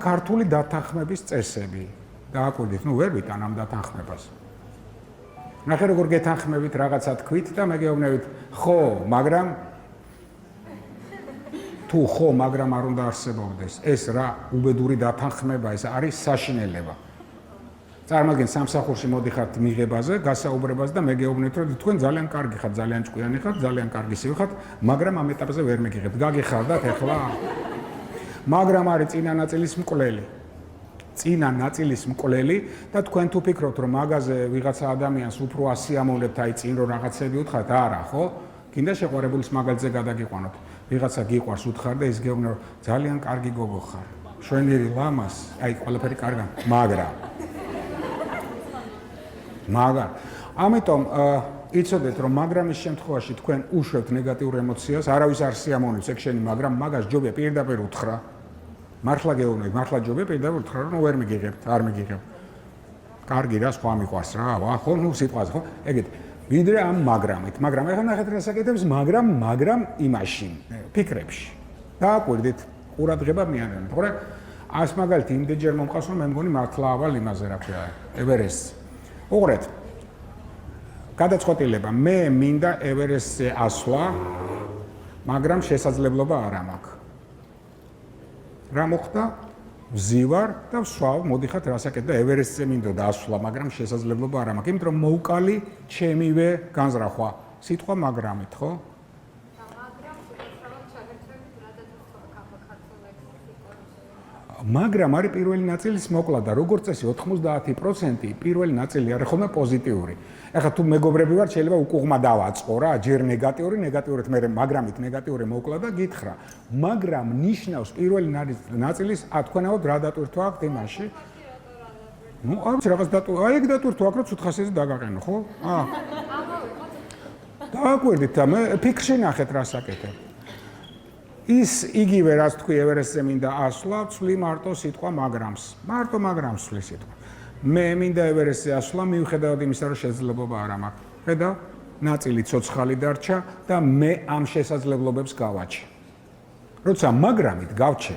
ქართული დათანხმების წესები. დააკვირდით, ვერ ვიტან ამ დათანხმებას. ნახე როგორ გეთანხმებით რაღაცა თქვით და მე გეუბნებით, ხო, მაგრამ თუ ხო, მაგრამ არ უნდა არსებობდეს. ეს რა უბედური დათანხმება, ეს არის საშინელება. წარმოგიდგენთ, სამსახურში მოდიხართ მიღებაზე, გასაუბრებას და მე გეუბნებით, რომ თქვენ ძალიან კარგი ხართ, ძალიან ჭკვიანი ხართ, ძალიან კარგი სივი ხართ, მაგრამ ამ ეტაპზე ვერ მიგიღებთ. გაგიხარდათ ახლა? მაგრამ არის წინა ნაწილის მკვლელი. წინა ნაწილის მკვლელი და თქვენ თუ ფიქრობთ, რომ მაგაზე ვიღაცა ადამიანს უფრო ასიამოვნებთ, აი წინ რომ რაღაცები უთხრათ, არა, ხო? კიდე შეყვარებულის მაგალითზე გადაგიყვანოთ. ვიღაცა გიყვარს უთხარ და ის გეუბნება, რომ ძალიან კარგი გოგო ხარ. შვენიერი ლამას, აი ყველაფერი კარგია, მაგრამ ამიტომ იცოდეთ რომ მაგრამის შემთხვევაში თქვენ უშვებთ ნეგატიურ ემოციას, არავის არ სიამოვნებს ეგ შენი მაგრამ მაგას ჯობია პირდაპირ უთხრა. მართლა გეუბნებით, მართლა ჯობია პირდაპირ უთხრა, რომ ვერ მიგიღებთ, არ მიგიღებ. კარგი რა, სხვა მიყვარს რა, ხო, სიტყვაზე, ხო? ეგეთ. ვიდრე ამ მაგრამით, მაგრამ ეხლა ნახეთ რა საკეთებს, მაგრამ იმაში, ფიქრებში. დააკვირდით, ყურადღება მიანებთ. ხო რა? ას მაგალითი იმდენჯერ მომყავს, რომ მე მგონი მართლა ავალ იმაზე რა ქვია, ევერესტს. უყურეთ. გადაწყვეტილება, მე მინდა ევერესტზე ასვლა, მაგრამ შესაძლებლობა არ მაქვს. რა მოხდა? ვზივარ და ვსვავ, მოდიხართ რასაკეთ და ევერესტზე მინდოდა ასვლა, მაგრამ შესაძლებლობა არ მაქვს, იმიტომ რომ მოვკალი ჩემივე განზრახვა. სიტყვა მაგრამით, ხო? მაგრამ არის პირველი ნაწილის მოკლა და როგორც წესი 90% პირველი ნაწილი არის ხოლმე პოზიტიური. ეხლა თუ მეგობრები ვარ, შეიძლება უკუღმა დავაწყო რა, ჯერ ნეგატიურით, მე მაგრამით ნეგატიური მოკლა და გითხრა. მაგრამ ნიშნავს პირველი ნაწილის თქვენაოდ რა დატვირთვა აქვს იმაში? ნუ არის რაღაც დატვირთვა, აი ეგ დატვირთვა აქვს, რომ ცუთხასიათზე დაგაყენო, ხო? დააკვირდით და მე ფიქრში ნახეთ რა საკეთებ. ის იგივე რაც თქვი ევერესტზე მინდა ასვლა, ვცვლი მარტო სიტყვა მაგრამს. მარტო მაგრამს ვცვლი სიტყვა. მე მინდა ევერესტზე ასვლა, მიუხედავად იმისა, რომ შესაძლებლობა არ მაქვს. ხედავ? ნაწილი ცოცხალი დარჩა და მე ამ შესაძლებლობებს გავაჩი. როცა მაგრამით გავჩე,